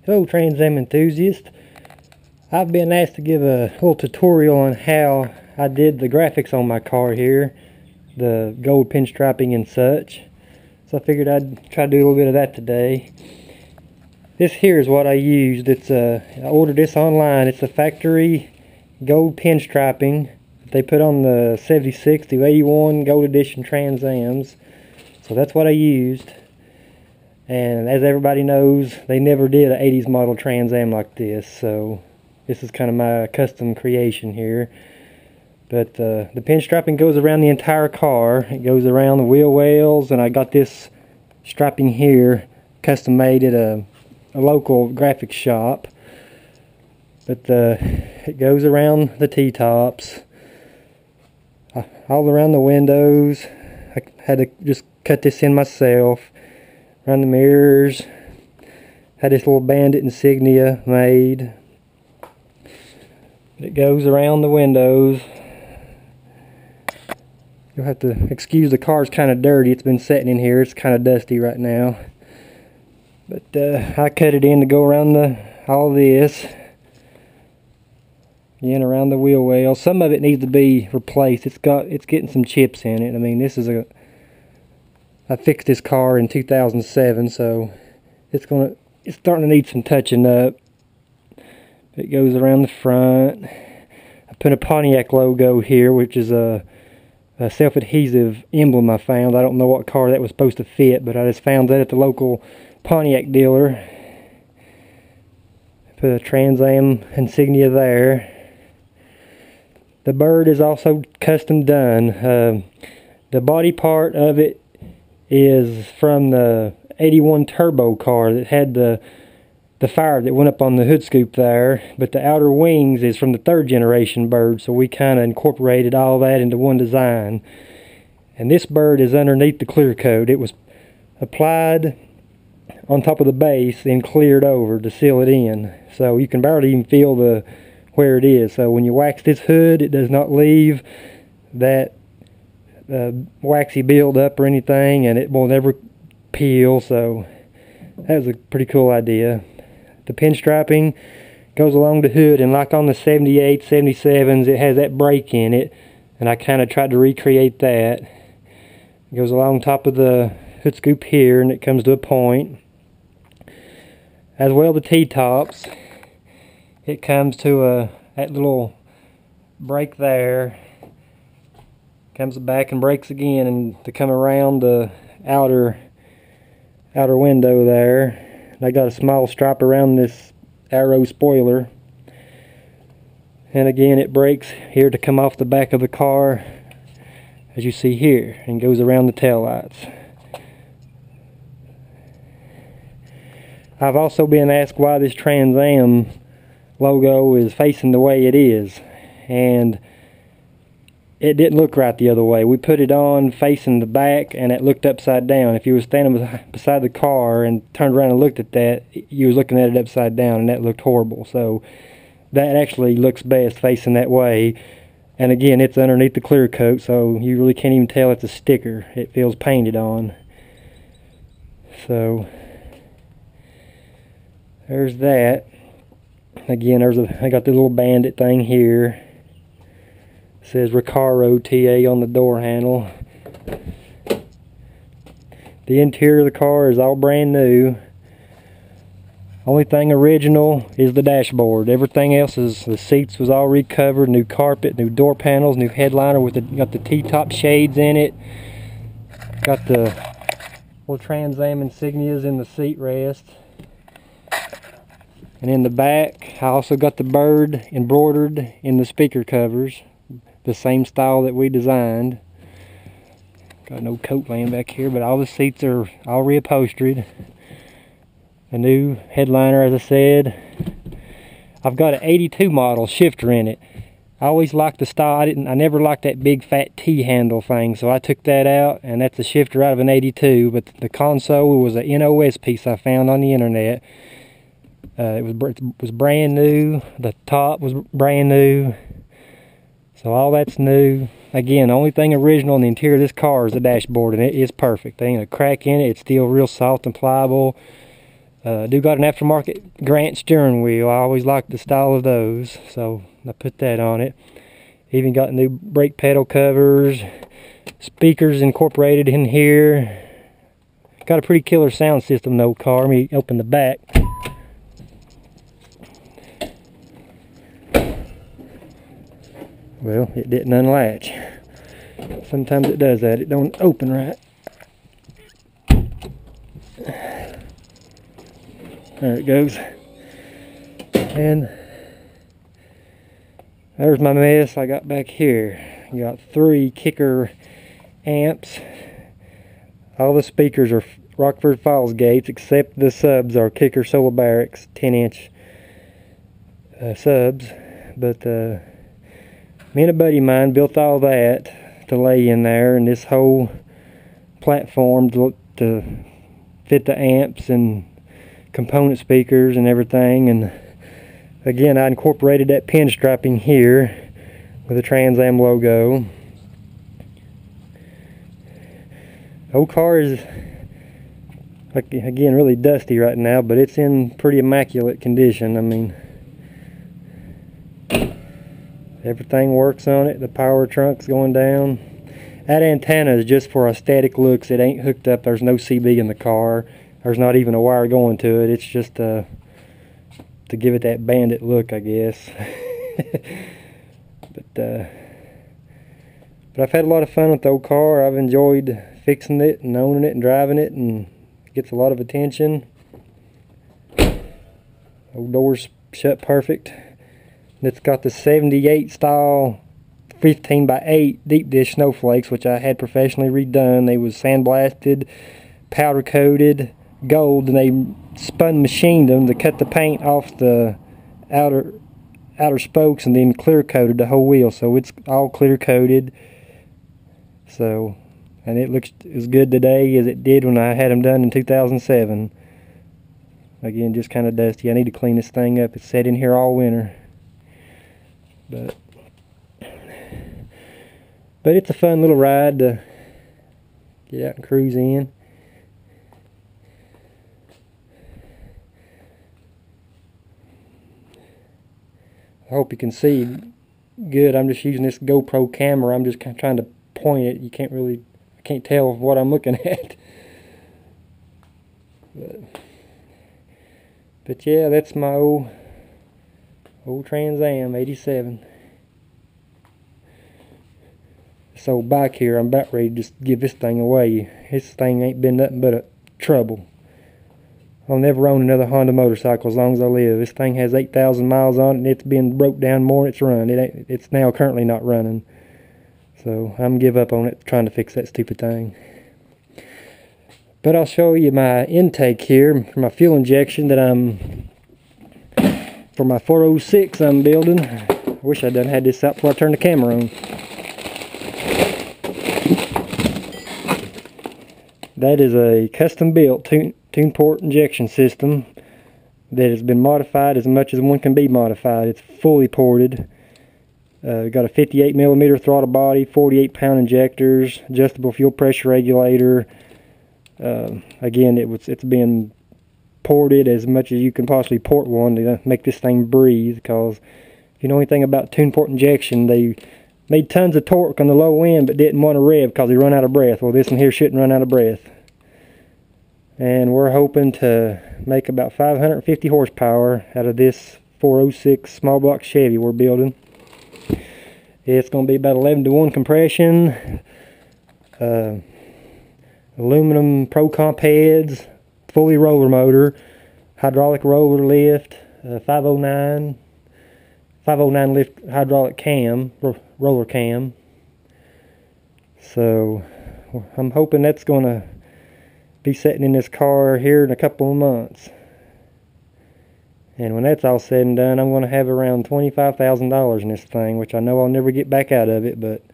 Hello Trans Am enthusiast. I've been asked to give a little tutorial on how I did the graphics on my car here, the gold pinstriping and such. So I figured I'd try to do a little bit of that today. This here is what I used. I ordered this online. It's a factory gold pinstriping that they put on the 76 to 81 gold edition Trans Ams. So that's what I used. And as everybody knows, they never did an 80s model Trans Am like this, so this is kind of my custom creation here. But the pinstriping goes around the entire car. It goes around the wheel wells, and I got this striping here custom made at a local graphics shop. But it goes around the T-tops, all around the windows. I had to just cut this in myself. Around the mirrors, had this little Bandit insignia made. It goes around the windows. You'll have to excuse the car's kind of dirty. It's been sitting in here. It's kind of dusty right now. But I cut it in to go around all this. Again, around the wheel well. Some of it needs to be replaced. It's getting some chips in it. I mean, I fixed this car in 2007, so it's starting to need some touching up. It goes around the front. I put a Pontiac logo here, which is a self-adhesive emblem I found. I don't know what car that was supposed to fit, but I just found that at the local Pontiac dealer. Put a Trans Am insignia there. The bird is also custom done. The body part of it is from the 81 turbo car that had the fire that went up on the hood scoop there, but the outer wings is from the 3rd generation bird, so we kind of incorporated all that into one design. And this bird is underneath the clear coat. It was applied on top of the base and cleared over to seal it in, so you can barely even feel where it is. So when you wax this hood, it does not leave that waxy build up or anything, and it will never peel. So that was a pretty cool idea. The pinstriping goes along the hood, and like on the 78, 77s, it has that break in it, and I kind of tried to recreate that. It goes along top of the hood scoop here, and it comes to a point. As well, the T-tops, it comes to that little break there. Comes back and breaks again, and to come around the outer window there. And I got a small stripe around this arrow spoiler, and again it breaks here to come off the back of the car, as you see here, and goes around the taillights. I've also been asked why this Trans Am logo is facing the way it is, and it didn't look right the other way. We put it on facing the back, and it looked upside down. If you were standing beside the car and turned around and looked at that, you was looking at it upside down, and that looked horrible. So that actually looks best facing that way. And again, it's underneath the clear coat, so you really can't even tell it's a sticker. It feels painted on. So there's that. Again, I got the little Bandit thing here. It says Recaro TA on the door handle. The interior of the car is all brand new. Only thing original is the dashboard. Everything else is, the seats was all recovered, new carpet, new door panels, new headliner got the T-top shades in it. Got the little Trans Am insignias in the seat rest. And in the back, I also got the bird embroidered in the speaker covers, the same style that we designed. Got no coat laying back here, but all the seats are all reupholstered. A new headliner, as I said. I've got an 82 model shifter in it. I always liked the style. I never liked that big fat T-handle thing, so I took that out, and that's a shifter out of an 82. But the console was a NOS piece I found on the internet. It was brand new. The top was brand new. So all that's new. Again, the only thing original in the interior of this car is the dashboard, and it is perfect. There ain't a crack in it. It's still real soft and pliable. Do got an aftermarket Grant steering wheel. I always liked the style of those, so I put that on it. Even got new brake pedal covers, speakers incorporated in here. Got a pretty killer sound system though, car. Let me open the back. Well, it didn't unlatch. Sometimes it does that. It don't open right. There it goes. And there's my mess I got back here. Got 3 kicker amps. All the speakers are Rockford Falls gates, except the subs are kicker Solar Barracks 10-inch subs. But me and a buddy of mine built all that to lay in there, and this whole platform to fit the amps and component speakers and everything. And again, I incorporated that pinstriping here with the Trans Am logo. Old car is, like, again, really dusty right now, but it's in pretty immaculate condition. I mean, everything works on it. The power trunk's going down. That antenna is just for aesthetic looks. It ain't hooked up. There's no CB in the car. There's not even a wire going to it. It's just to give it that Bandit look, I guess. But I've had a lot of fun with the old car. I've enjoyed fixing it and owning it and driving it, and it gets a lot of attention. Old doors shut perfect. And it's got the 78 style 15x8 deep dish snowflakes, which I had professionally redone. They was sandblasted, powder coated gold, and they spun machined them to cut the paint off the outer spokes, and then clear coated the whole wheel, so it's all clear coated. So, and it looks as good today as it did when I had them done in 2007. Again, just kind of dusty. I need to clean this thing up. It's sat in here all winter, but it's a fun little ride to get out and cruise in. I hope you can see good. I'm just using this GoPro camera. I'm just kind of trying to point it. I can't tell what I'm looking at. But yeah, that's my old Trans Am 87. This old bike here, I'm about ready to just give this thing away. This thing ain't been nothing but a trouble. I'll never own another Honda motorcycle as long as I live. This thing has 8,000 miles on it, and it's been broke down more than it's run. It's now currently not running. So I'm gonna give up on it, trying to fix that stupid thing. But I'll show you my intake here for my fuel injection that for my 406 I'm building. I wish I'd done had this out before I turned the camera on. That is a custom built tune port injection system that has been modified as much as one can be modified. It's fully ported. Got a 58mm throttle body, 48-pound injectors, adjustable fuel pressure regulator. Again, it's been ported as much as you can possibly port one to make this thing breathe, because if you know anything about tune port injection, they made tons of torque on the low end but didn't want to rev because they run out of breath. Well, this one here shouldn't run out of breath. And we're hoping to make about 550 horsepower out of this 406 small block Chevy we're building. It's going to be about 11-to-1 compression, aluminum Pro Comp heads, fully roller motor, hydraulic roller lift, 509 lift hydraulic cam, roller cam. So I'm hoping that's going to be sitting in this car here in a couple of months. And when that's all said and done, I'm going to have around $25,000 in this thing, which I know I'll never get back out of it, but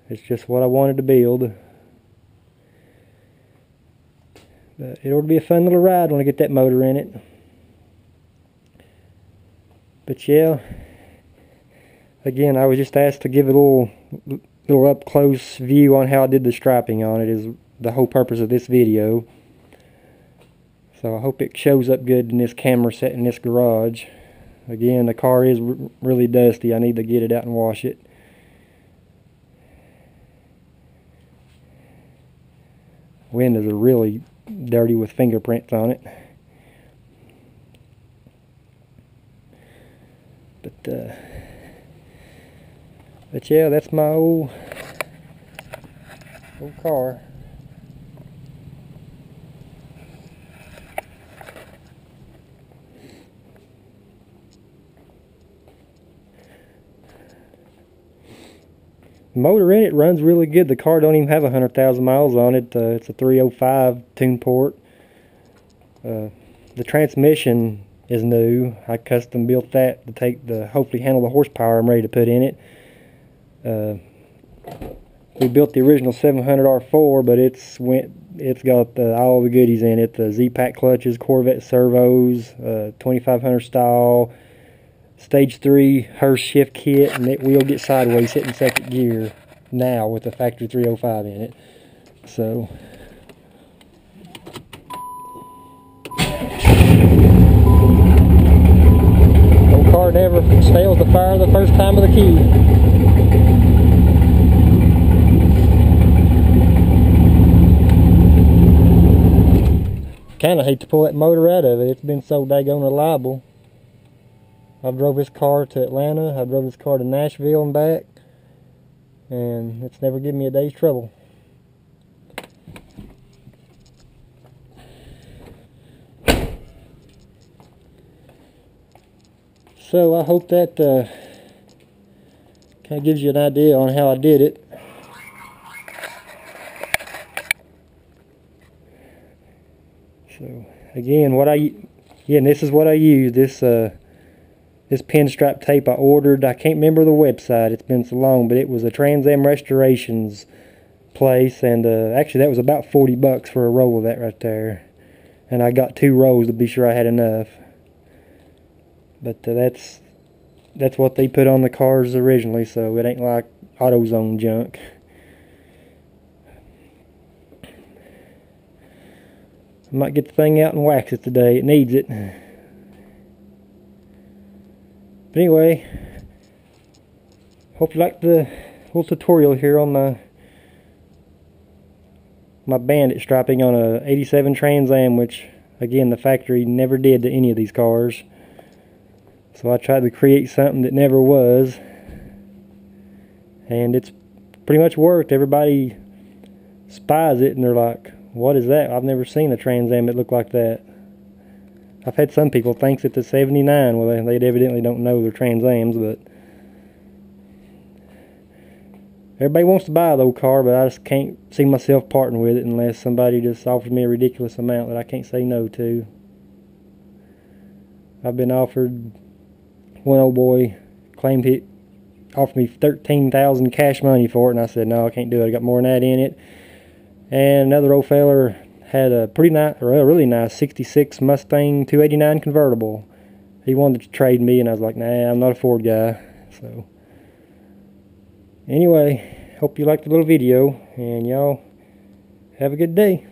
it's just what I wanted to build. But it ought to be a fun little ride when I get that motor in it. But yeah, again, I was just asked to give a little up close view on how I did the striping on it, is the whole purpose of this video. So I hope it shows up good in this camera set in this garage. Again, the car is really dusty. I need to get it out and wash it. Windows are really dirty with fingerprints on it. But yeah, that's my old car. The motor in it runs really good. The car don't even have 100,000 miles on it. It's a 305 tune port. The transmission is new. I custom built that to hopefully handle the horsepower I'm ready to put in it. We built the original 700 R4, but it's got all the goodies in it: the Z-Pack clutches, Corvette servos, 2500 style, stage 3 Hurst shift kit, and it will get sideways hitting second gear now with the factory 305 in it. So no car never fails to fire the first time of the key. Kinda hate to pull that motor out of it. It's been so daggone reliable. I've drove this car to Atlanta, I've drove this car to Nashville and back, and it's never given me a day's trouble. So I hope that kind of gives you an idea on how I did it. So again, and this is what I use. This pinstripe tape I ordered. I can't remember the website. It's been so long, but it was a Trans Am Restorations place, and actually that was about 40 bucks for a roll of that right there. And I got 2 rolls to be sure I had enough. But that's what they put on the cars originally, so it ain't like AutoZone junk. I might get the thing out and wax it today. It needs it. But anyway, hope you liked the little tutorial here on my Bandit striping on a 87 Trans Am, which again the factory never did to any of these cars. So I tried to create something that never was, and it's pretty much worked. Everybody spies it and they're like, what is that? I've never seen a Trans Am that looked like that. I've had some people think it's a 79. Well, they evidently don't know their Trans Ams, but everybody wants to buy the old car, but I just can't see myself parting with it unless somebody just offers me a ridiculous amount that I can't say no to. I've been offered, one old boy claimed he offered me $13,000 cash money for it, and I said no, I can't do it. I got more than that in it. And another old feller had a really nice 66 Mustang 289 convertible. He wanted to trade me, and I was like, nah, I'm not a Ford guy. So anyway, hope you liked the little video, and y'all have a good day.